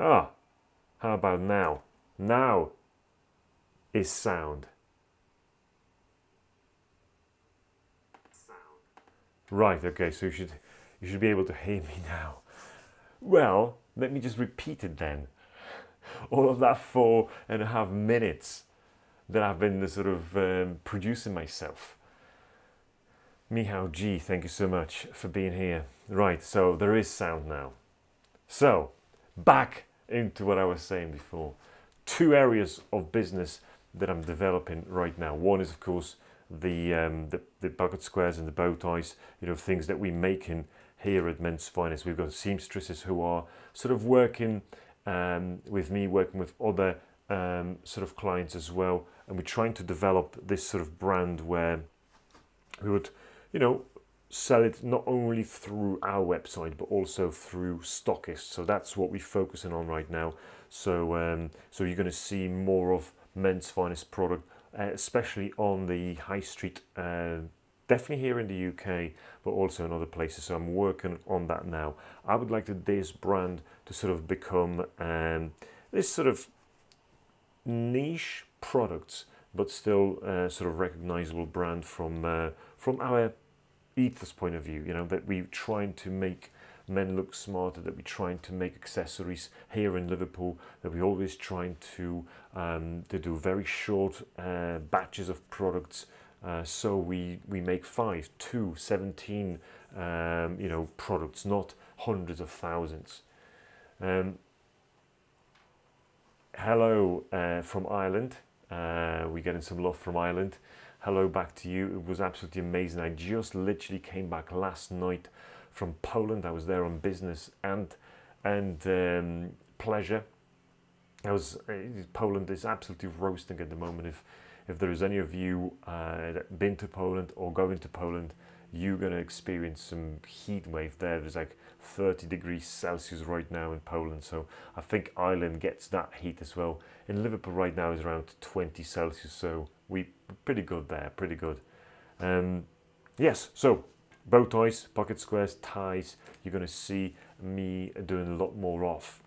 Ah, how about now? Now is sound. Right, okay, so you should be able to hear me now. Well, let me just repeat it then. All of that 4.5 minutes that I've been sort of producing myself. Mihao G, thank you so much for being here. Right, so there is sound now. So, back into what I was saying before. 2 areas of business that I'm developing right now. One is, of course, the bucket squares and the bow ties, you know, things that we make in here at Men's Finest. We've got seamstresses who are sort of working with me, working with other sort of clients as well, and we're trying to develop this sort of brand where we would, you know, sell it not only through our website but also through stockists. So that's what we're focusing on right now. So so you're going to see more of Men's Finest product, especially on the high street, definitely here in the UK, but also in other places. So I'm working on that now. I would like this brand to sort of become this sort of niche products, but still sort of recognizable brand from our ethos point of view. You know, that we're trying to make men look smarter, that we're trying to make accessories here in Liverpool, that we're always trying to do very short batches of products. So we make 5, 2, 17 you know, products, not hundreds of thousands. Hello from Ireland. We're getting some love from Ireland. Hello back to you. It was absolutely amazing. I just literally came back last night from Poland. I was there on business and pleasure. Poland is absolutely roasting at the moment. If there is any of you that been to Poland or going to Poland, you're going to experience some heat wave there. There's like 30 degrees Celsius right now in Poland, so I think Ireland gets that heat as well. In Liverpool right now is around 20 Celsius, so we're pretty good there, pretty good. Yes, so bow ties, pocket squares, ties, you're going to see me doing a lot more of.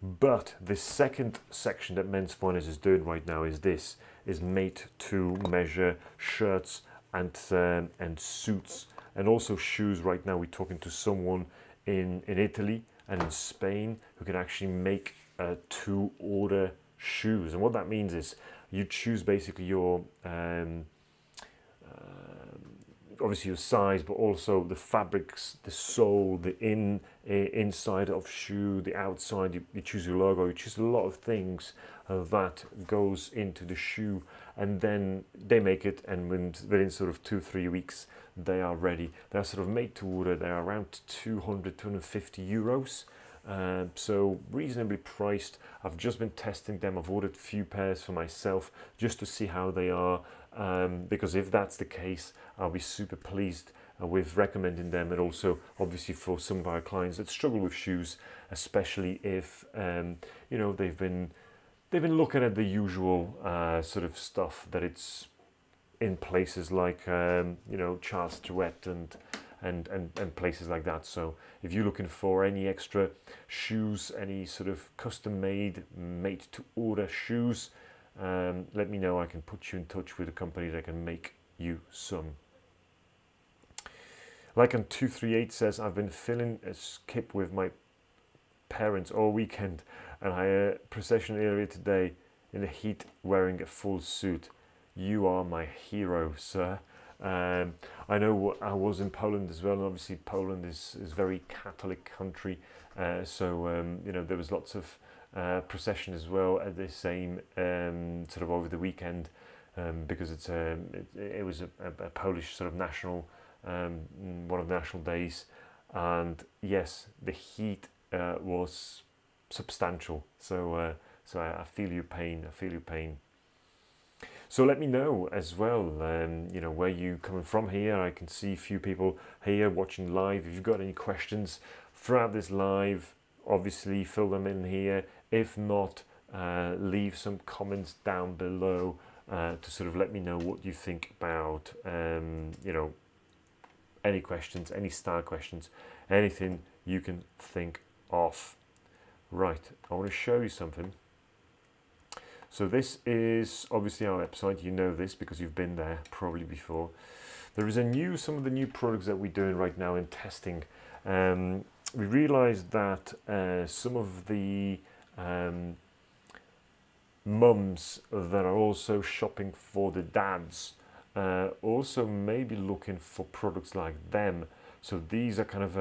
But the second section that Men's Finest is doing right now is made to measure shirts and suits, and also shoes. Right now we're talking to someone in Italy and in Spain who can actually make to order shoes. And what that means is you choose basically your obviously your size, but also the fabrics, the sole, the inside of shoe, the outside. You choose your logo, you choose a lot of things that goes into the shoe, and then they make it, and within sort of 2-3 weeks they are ready. They're sort of made to order. They're around 250 euros. So reasonably priced. I've just been testing them. I've ordered a few pairs for myself just to see how they are, because if that's the case, I'll be super pleased with recommending them. And also obviously for some of our clients that struggle with shoes, especially if you know, they've been looking at the usual sort of stuff that it's in places like you know, Charles Stewart and places like that. So if you're looking for any extra shoes, any sort of custom made to order shoes, let me know. I can put you in touch with a company that can make you some. Like on 238 says, I've been filling a skip with my parents all weekend, and I had a procession earlier today in the heat wearing a full suit. You are my hero, sir. I know I was in Poland as well, and obviously Poland is a very Catholic country, so you know, there was lots of procession as well at the same sort of over the weekend, because it was a Polish sort of national, one of the national days, and yes, the heat was substantial. So so I feel your pain. I feel your pain. So let me know as well, you know, where you coming from here. I can see a few people here watching live. If you've got any questions throughout this live, obviously fill them in here. If not, leave some comments down below to sort of let me know what you think about, you know, any questions, any style questions, anything you can think of. Right, I want to show you something. So this is obviously our website. You know this because you've been there probably before. There is some of the new products that we're doing right now in testing. We realized that some of the mums that are also shopping for the dads also may be looking for products like them. So these are kind of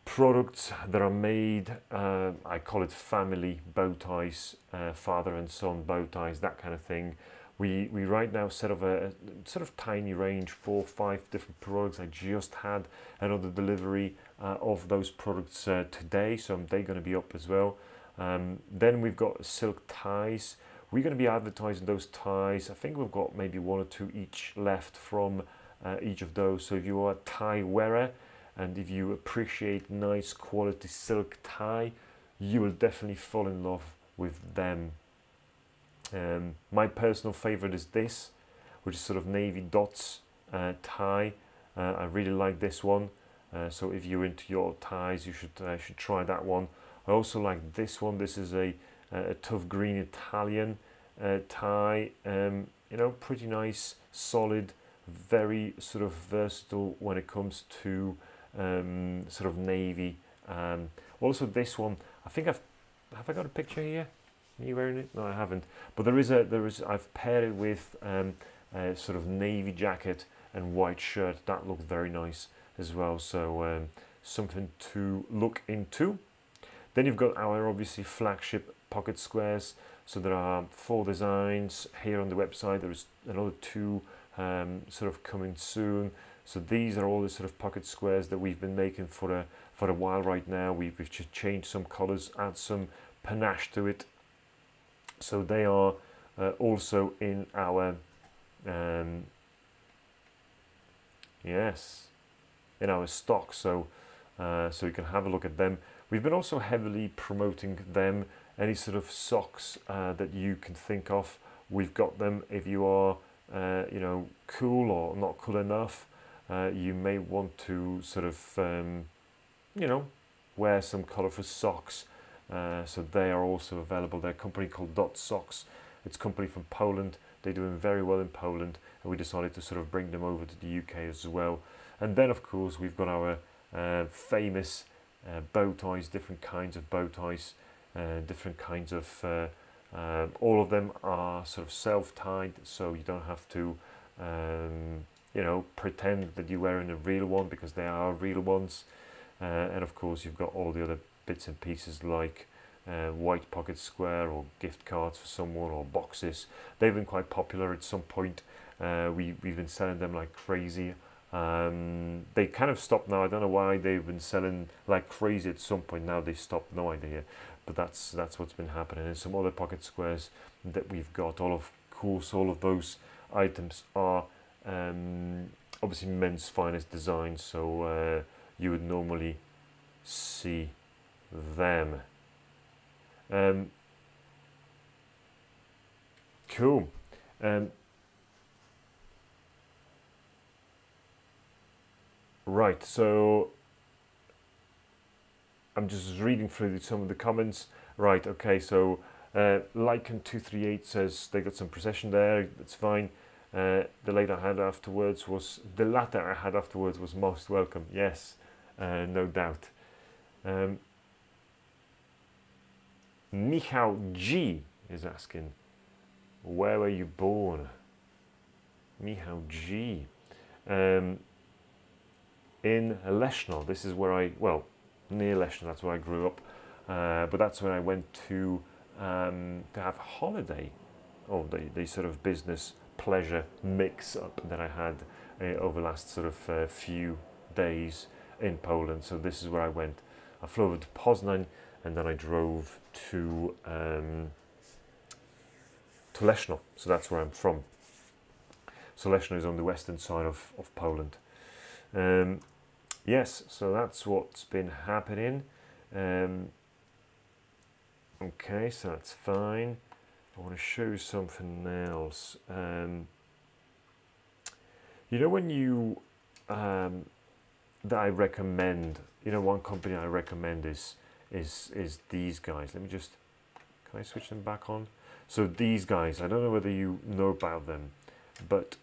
products that are made, I call it family bow ties, father and son bow ties, that kind of thing. We right now set up a sort of tiny range, 4 or 5 different products. I just had another delivery of those products today, so they're going to be up as well. Then we've got silk ties. We're going to be advertising those ties. I think we've got maybe 1 or 2 each left from each of those. So if you are a tie wearer and if you appreciate nice quality silk tie, you will definitely fall in love with them. My personal favorite is this, which is sort of navy dots tie. I really like this one. So if you're into your ties, you should try that one. I also like this one. This is a tough green Italian tie. You know, pretty nice, solid, very sort of versatile when it comes to sort of navy. Also this one, I think have I got a picture here? Are you wearing it? No, I haven't. But I've paired it with a sort of navy jacket and white shirt. That looks very nice as well. So something to look into. Then you've got our obviously flagship pocket squares. So there are 4 designs here on the website. There's another 2 sort of coming soon. So these are all the sort of pocket squares that we've been making for a while right now. We've just changed some colors, add some panache to it. So they are also in our in our stock. So so you can have a look at them. We've been also heavily promoting them. Any sort of socks that you can think of, we've got them. If you are you know, cool or not cool enough, you may want to sort of you know, wear some colourful socks. So they are also available. They're a company called Dot Socks. It's a company from Poland. They're doing very well in Poland, and we decided to sort of bring them over to the UK as well. And then of course we've got our famous bow ties, different kinds of bow ties, different kinds of all of them are sort of self-tied, so you don't have to you know, pretend that you're wearing a real one, because they are real ones. And of course you've got all the other bits and pieces like white pocket square or gift cards for someone, or boxes. They've been quite popular at some point. We've been selling them like crazy. They kind of stopped now. I don't know why. They've been selling like crazy at some point. Now they stopped, no idea. But that's what's been happening. And some other pocket squares that we've got. Of course, all of those items are obviously men's finest designs. So you would normally see them. Cool. Right, so I'm just reading through some of the comments. Right, okay, so Lycan238 says they got some procession there, that's fine. The latter I had afterwards was most welcome. Yes, no doubt. Michał G is asking, where were you born? Michał G. In Leszno. This is where near Leszno, that's where I grew up. But that's when I went to have a holiday. Oh, the sort of business pleasure mix up that I had over the last sort of few days in Poland. So this is where I went. I flew over to Poznań, and then I drove to Leszno. So that's where I'm from. So Leszno is on the western side of Poland. Yes, so that's what's been happening. Okay, so that's fine. I want to show you something else. You know when you that I recommend, you know, one company I recommend is these guys. Let me just, can I switch them back on? So these guys, I don't know whether you know about them, but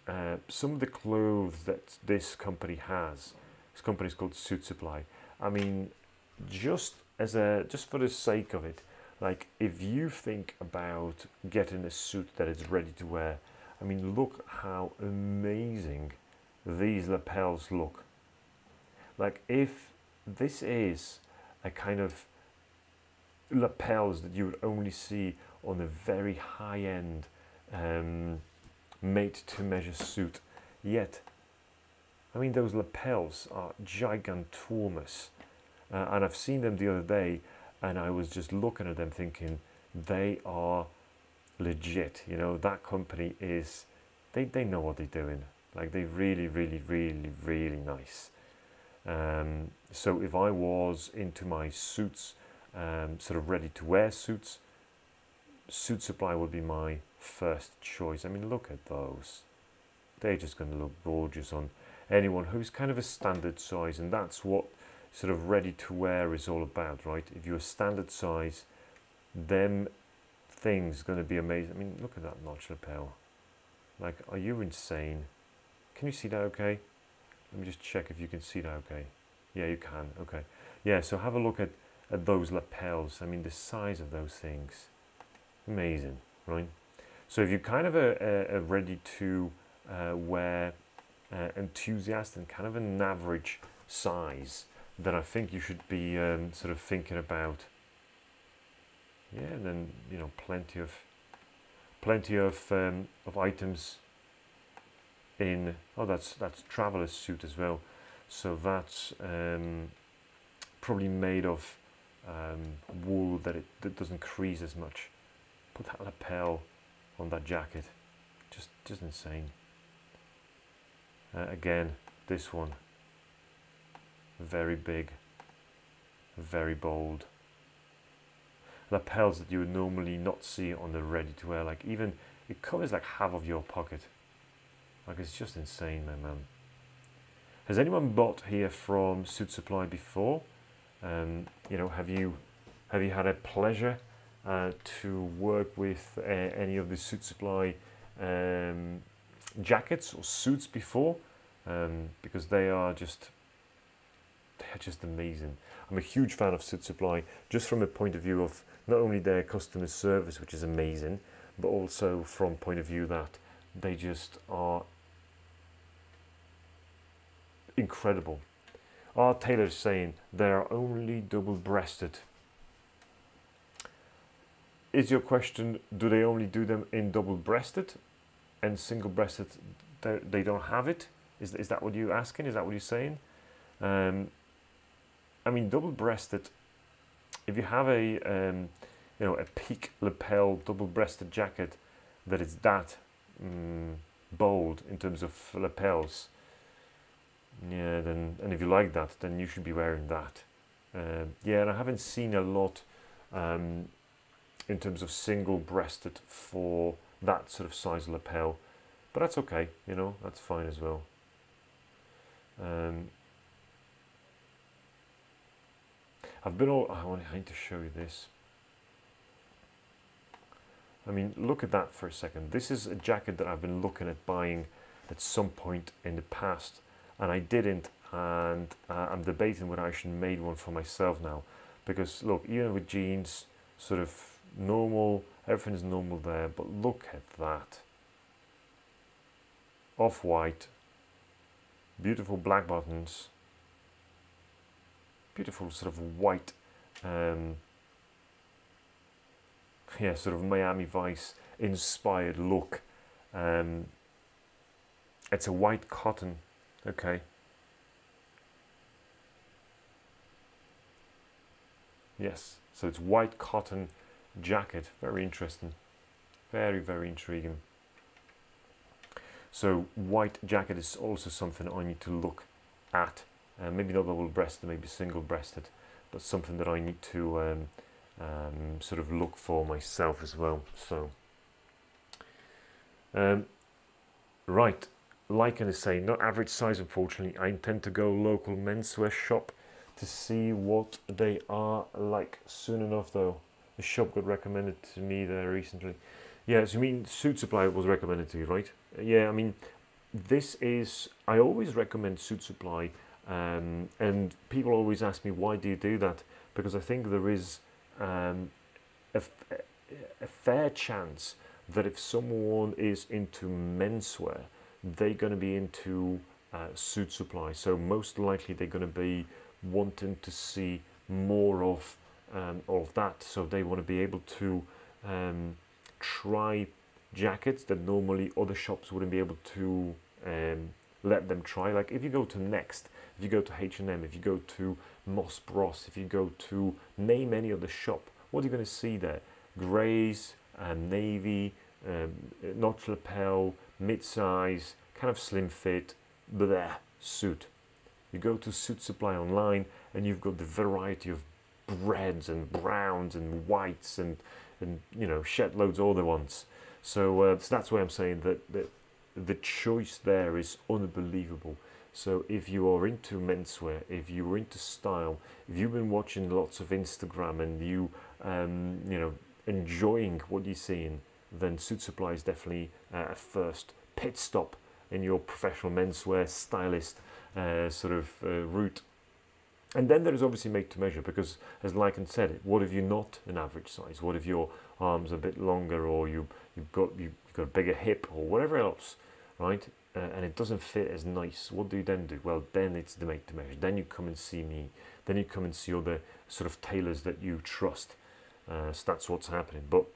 some of the clothes that this company has, this company is called Suit Supply. I mean, just for the sake of it, like if you think about getting a suit that is ready to wear, I mean, look how amazing these lapels look. Like if this is a kind of lapels that you would only see on a very high-end made-to-measure suit, yet I mean those lapels are gigantormous, and I've seen them the other day and I was just looking at them thinking they are legit. You know, that company is, they know what they're doing. Like they really nice. So if I was into my suits, sort of ready to wear suits, Suit Supply would be my first choice. I mean, look at those. They're just going to look gorgeous on anyone who's kind of a standard size, and that's what sort of ready to wear is all about, right? If you're a standard size, them things going to be amazing. I mean, look at that notch lapel. Like, are you insane? Can you see that okay? Let me just check if you can see that okay. Yeah, you can. Okay. Yeah, so have a look at those lapels. I mean, the size of those things. Amazing, right? So if you're kind of a ready to wear enthusiast and kind of an average size, then I think you should be sort of thinking about, yeah, and then, you know, plenty of items in, oh, that's traveler's suit as well. So that's probably made of wool that doesn't crease as much. Put that lapel on that jacket, just insane. Again, this one, very big, very bold. Lapels that you would normally not see on the ready to wear. Like even it covers like half of your pocket. Like it's just insane, my man. Has anyone bought here from Suit Supply before? You know, have you had a pleasure to work with any of the Suit Supply jackets or suits before? Because they are just amazing. I'm a huge fan of Suit Supply, just from a point of view of not only their customer service, which is amazing, but also from point of view that they just are incredible. Our tailor's saying they are only double-breasted. Is your question, do they only do them in double-breasted and single-breasted they don't have it? Is that what you're asking? Is that what you're saying? I mean, double-breasted, if you have a you know, a peak lapel double-breasted jacket that is that bold in terms of lapels, yeah, then, and if you like that, then you should be wearing that. Yeah, and I haven't seen a lot in terms of single-breasted for that sort of size lapel, but that's okay, you know, that's fine as well. I need to show you this. I mean, look at that for a second. This is a jacket that I've been looking at buying at some point in the past, and I didn't, and I'm debating whether I should make one for myself now, because look, even with jeans, sort of normal, everything is normal there, but look at that. Off-white, beautiful black buttons, beautiful sort of white, yeah, sort of Miami Vice inspired look. It's a white cotton, okay. Yes, so it's white cotton jacket, very interesting, very intriguing. So white jacket is also something I need to look at. Maybe not double-breasted, maybe single-breasted, but something that I need to sort of look for myself as well. So, right, like I say, not average size, unfortunately. I intend to go local menswear shop to see what they are like soon enough, though. The shop got recommended to me there recently. Yeah, so you mean Suit Supply was recommended to you, right? Yeah, I mean, this is, I always recommend Suit Supply, and people always ask me, why do you do that? Because I think there is a, a fair chance that if someone is into menswear, they're going to be into Suit Supply. So most likely they're going to be wanting to see more of that. So they want to be able to try jackets that normally other shops wouldn't be able to let them try. Like if you go to Next, if you go to H&M, if you go to Moss Bros, if you go to name any other shop, what are you going to see there? Greys, navy, notch lapel, mid-size, kind of slim fit, bleh, suit. You go to Suit Supply online and you've got the variety of reds and browns and whites and you know, shed loads all the ones. So that's why I'm saying that the choice there is unbelievable. So if you are into menswear, if you're into style, if you've been watching lots of Instagram and you know, enjoying what you're seeing, then Suit Supply is definitely a first pit stop in your professional menswear stylist sort of route. And then there is obviously made to measure, because as Lycan said, what if you're not an average size? What if your arms are a bit longer, or you've got a bigger hip, or whatever else, right? And it doesn't fit as nice. What do you then do? Well, then it's the make to measure. Then you come and see me. Then you come and see other sort of tailors that you trust. So that's what's happening. But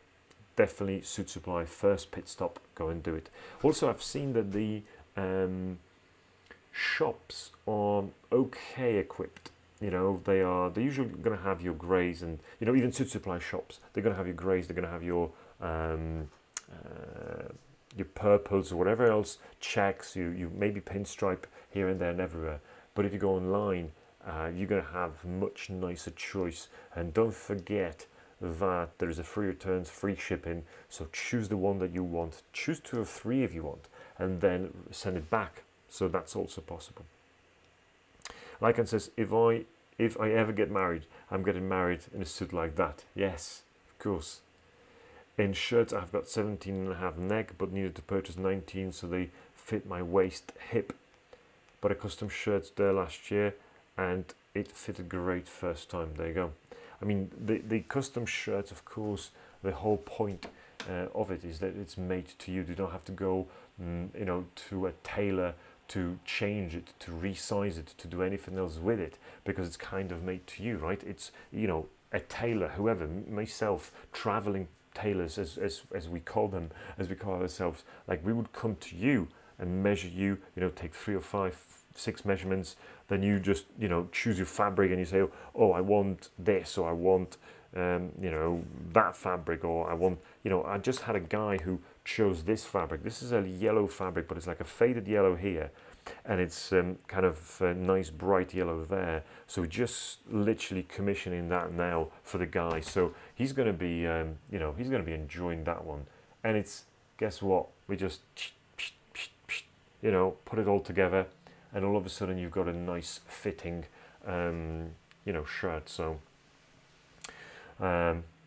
definitely Suit Supply, first pit stop, go and do it. Also, I've seen that the shops are okay equipped. You know, they're usually going to have your greys, and you know, even Suit Supply shops, they're going to have your greys, they're going to have your purples or whatever else, checks, you maybe pinstripe here and there and everywhere. But if you go online, you're going to have much nicer choice. And don't forget that there's a free returns, free shipping. So choose the one that you want, choose 2 or 3 if you want, and then send it back. So that's also possible. Lycan says, if I ever get married, I'm getting married in a suit like that. Yes, of course. In shirts, I've got 17.5 neck, but needed to purchase 19 so they fit my waist, hip. But a custom shirts there last year, and it fitted great first time. There you go. I mean, the custom shirts, of course, the whole point of it is that it's made to you. You don't have to go, you know, to a tailor to change it, to resize it, to do anything else with it, because it's kind of made to you, right? It's, you know, a tailor, whoever, myself, traveling tailors, as we call them, as we call ourselves, like we would come to you and measure you, you know, take 3 or 5, 6 measurements, then you just, you know, choose your fabric and you say, oh, I want this, or I want, you know, that fabric, or I want, you know, I just had a guy who chose this fabric. This is a yellow fabric, but it's like a faded yellow here, and it's kind of a nice bright yellow there. So we're just literally commissioning that now for the guy. So he's going to be, you know, he's going to be enjoying that one. And it's, guess what? We just, you know, put it all together, and all of a sudden you've got a nice fitting, you know, shirt. So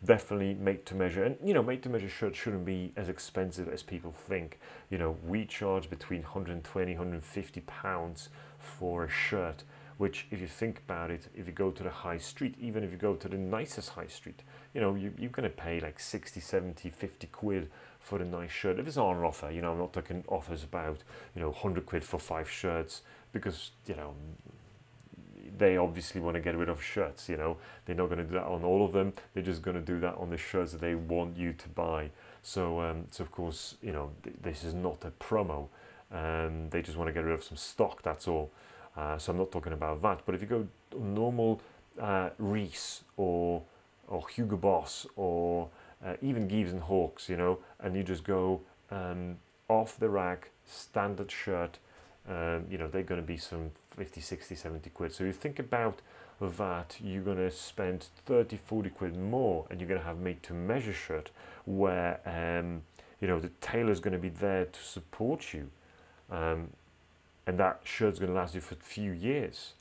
definitely make to measure. And you know, make to measure shirts shouldn't be as expensive as people think. You know, we charge between 120, 150 pounds for a shirt, which if you think about it, if you go to the high street, even if you go to the nicest high street, you know, you're going to pay like 60, 70, 50 quid for the nice shirt. If it's on offer, you know, I'm not talking offers about, you know, 100 quid for 5 shirts, because, you know, they obviously want to get rid of shirts, you know. They're not going to do that on all of them. They're just going to do that on the shirts that they want you to buy. So, so of course, you know, this is not a promo. They just want to get rid of some stock, that's all. So I'm not talking about that. But if you go normal Reese or Hugo Boss, or even Gives and Hawks, you know, and you just go off the rack, standard shirt, you know, they're going to be some 50, 60, 70 quid. So you think about that, you're going to spend 30, 40 quid more, and you're going to have made to measure shirt where, you know, the tailor's going to be there to support you. and that shirt's going to last you for a few years.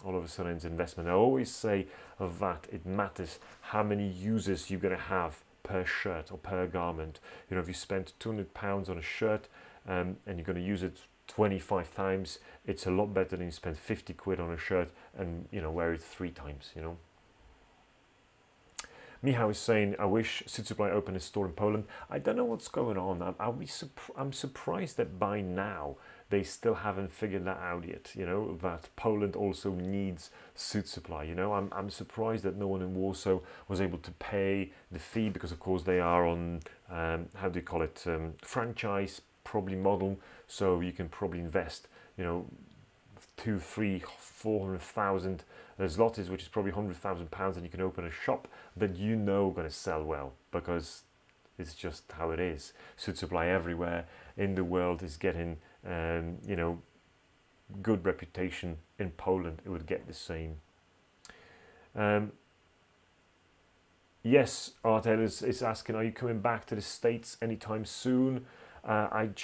All of a sudden it's investment. I always say that it matters how many uses you're going to have per shirt or per garment. You know, if you spend £200 on a shirt and you're going to use it 25 times, it's a lot better than you spend 50 quid on a shirt and, you know, wear it 3 times, you know. Mihao is saying, I wish StreetWear opened a store in Poland. I don't know what's going on. I'm surprised that by now they still haven't figured that out yet, you know, that Poland also needs suit supply. You know, I'm surprised that no one in Warsaw was able to pay the fee, because of course they are on, how do you call it, franchise probably model, so you can probably invest, you know, 200,000, 300,000, 400,000 zlotys, which is probably £100,000, and you can open a shop that you know going to sell well, because it's just how it is. Suit supply everywhere in the world is getting, you know, good reputation. In Poland it would get the same. Yes, Artel is asking, are you coming back to the States anytime soon? I've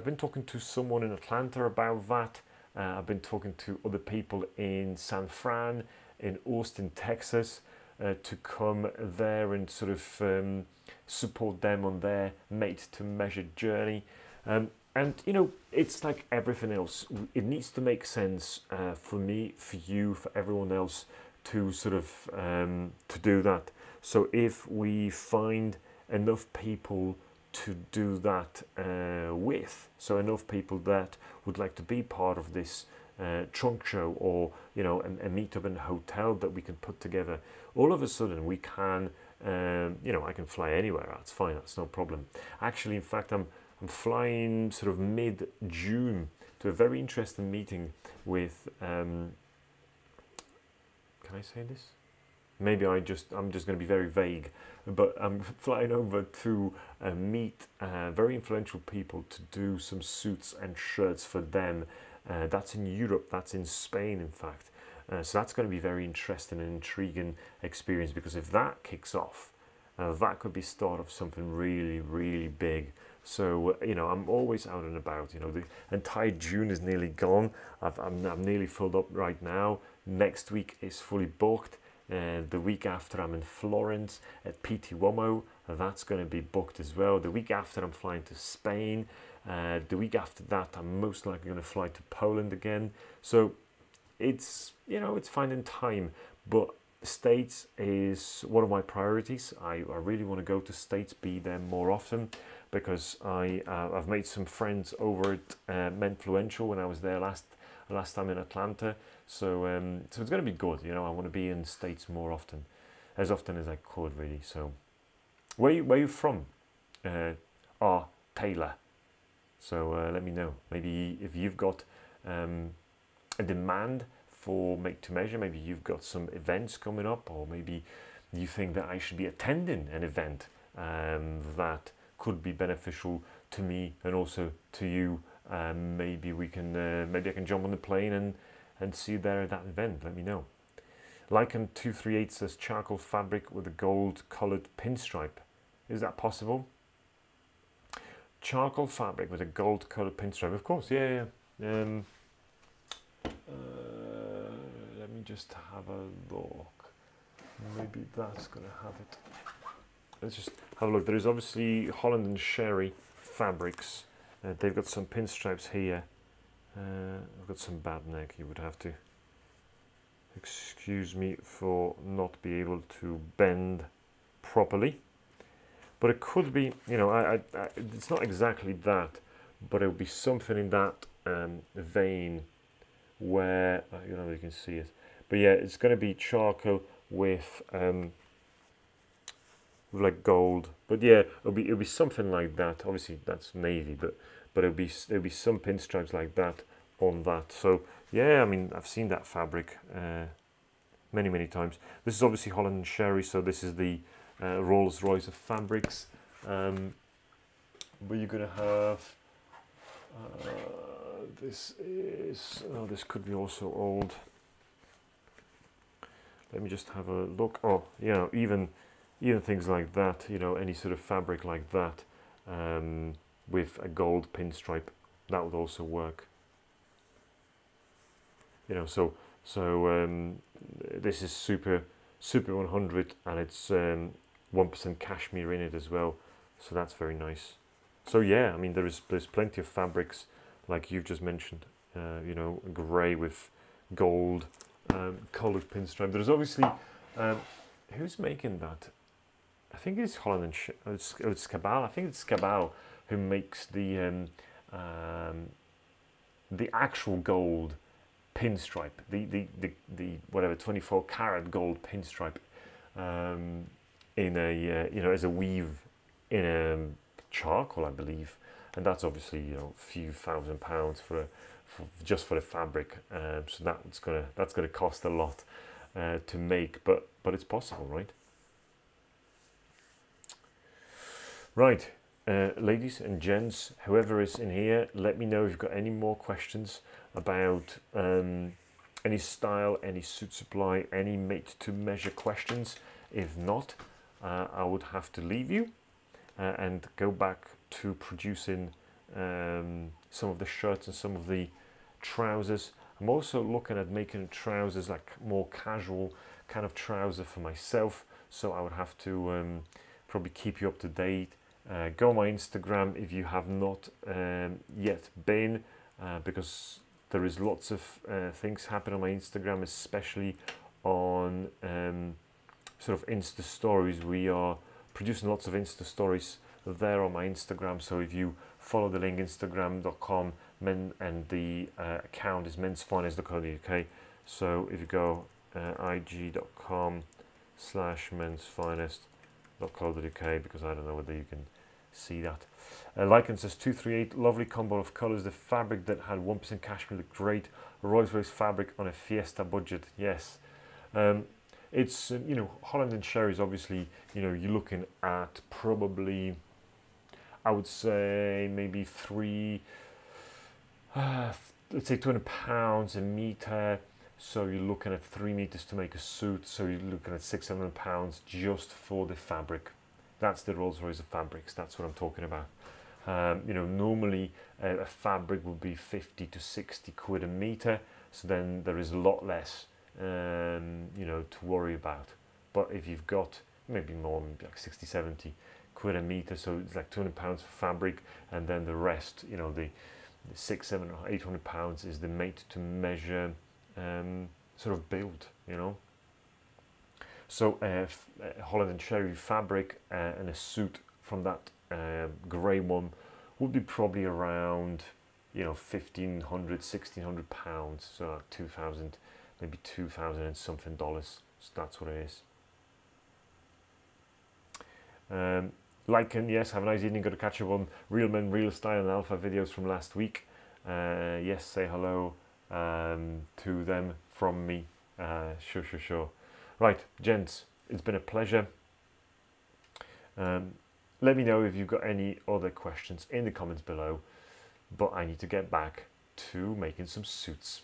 been talking to someone in Atlanta about that. I've been talking to other people in San Fran, in Austin, Texas, to come there and sort of support them on their made-to-measure journey. And, you know, it's like everything else. It needs to make sense for me, for you, for everyone else to sort of to do that. So if we find enough people to do that with, so enough people that would like to be part of this trunk show, or, you know, a meetup in a hotel that we can put together, all of a sudden we can, you know, I can fly anywhere. That's fine, that's no problem. Actually, in fact, I'm flying sort of mid-June to a very interesting meeting with, can I say this? Maybe I'm just going to be very vague, but I'm flying over to meet very influential people to do some suits and shirts for them. That's in Europe, that's in Spain, in fact. So that's going to be very interesting and intriguing experience, because if that kicks off, that could be start of something really, really big. So, you know, I'm always out and about. You know, the entire June is nearly gone. I'm nearly filled up right now. Next week is fully booked. The week after I'm in Florence at PT Uomo. That's going to be booked as well. The week after I'm flying to Spain. The week after that I'm most likely going to fly to Poland again. So it's, you know, it's finding time. But States is one of my priorities. I really want to go to States, be there more often, because I've made some friends over at Menfluential when I was there last time in Atlanta. So so it's going to be good. You know, I want to be in States more often, as often as I could, really. So where you from? Taylor. So let me know. Maybe if you've got a demand for make to measure, maybe you've got some events coming up, or maybe you think that I should be attending an event that could be beneficial to me and also to you. Maybe we can, maybe I can jump on the plane and see you there at that event. Let me know. Lycan238 says charcoal fabric with a gold coloured pinstripe. Is that possible? Charcoal fabric with a gold coloured pinstripe. Of course, yeah. Let me just have a look. Maybe that's gonna have it. Let's just have a look. There is obviously Holland and Sherry fabrics. They've got some pinstripes here. I've got some bad neck. You would have to excuse me for not be able to bend properly. But it could be, you know, it's not exactly that, but it would be something in that vein where, you know, you can see it. But yeah, it's going to be charcoal with like gold. But yeah, it'll be something like that. Obviously, that's navy, but there'll be some pinstripes like that on that. So yeah, I mean, I've seen that fabric many times. This is obviously Holland and Sherry, so this is the Rolls Royce of fabrics. But you're gonna have this is, oh, this could be also old. Let me just have a look. Oh, you know, even things like that, you know, any sort of fabric like that with a gold pinstripe that would also work. You know, so this is super 100, and it's 1% cashmere in it as well, so that's very nice. So yeah, I mean, there's plenty of fabrics like you've just mentioned, you know, grey with gold coloured pinstripe. There's obviously who's making that? I think it's Holland and it's Cabal. I think it's Cabal who makes the actual gold pinstripe, the whatever 24 karat gold pinstripe, in a you know, as a weave in a charcoal, I believe, and that's obviously, you know, a few £1,000s for just for the fabric. So that's gonna cost a lot to make, but it's possible, right? Right, ladies and gents, whoever is in here, let me know if you've got any more questions about any style, any suit supply, any made to measure questions. If not, I would have to leave you and go back to producing some of the shirts and some of the trousers. I'm also looking at making trousers, like more casual kind of trouser for myself, so I would have to probably keep you up to date. Go on my Instagram if you have not yet been, because there is lots of things happen on my Instagram, especially on sort of Insta stories. We are producing lots of Insta stories there on my Instagram, so if you follow the link instagram.com and the account is mensfinest.co.uk, so if you go ig.com/mensfinest.co.uk, because I don't know whether you can see that. Lycan says 238, lovely combo of colours. The fabric that had 1% cashmere looked great. Rolls Royce fabric on a Fiesta budget. Yes, it's you know, Holland and Sherry is obviously, you know, you're looking at probably, I would say maybe let's say £200 a meter. So you're looking at 3 meters to make a suit. So you're looking at £600 just for the fabric. That's the Rolls Royce of fabrics. That's what I'm talking about. You know, normally a fabric would be 50 to 60 quid a meter. So then there is a lot less, you know, to worry about. But if you've got maybe more, maybe like 60, 70 quid a meter, so it's like £200 for fabric, and then the rest, you know, the 600, 700, or 800 pounds is the made to measure sort of build, you know. So Holland and Cherry fabric and a suit from that grey one would be probably around, you know, 1,500, 1,600 pounds, so 2,000, maybe 2,000 and something dollars. So that's what it is. Lycan, yes, have a nice evening. Got to catch up on Real Men, Real Style and Alpha videos from last week. Yes, say hello to them from me. Sure. Right, gents, it's been a pleasure. Let me know if you've got any other questions in the comments below, but I need to get back to making some suits.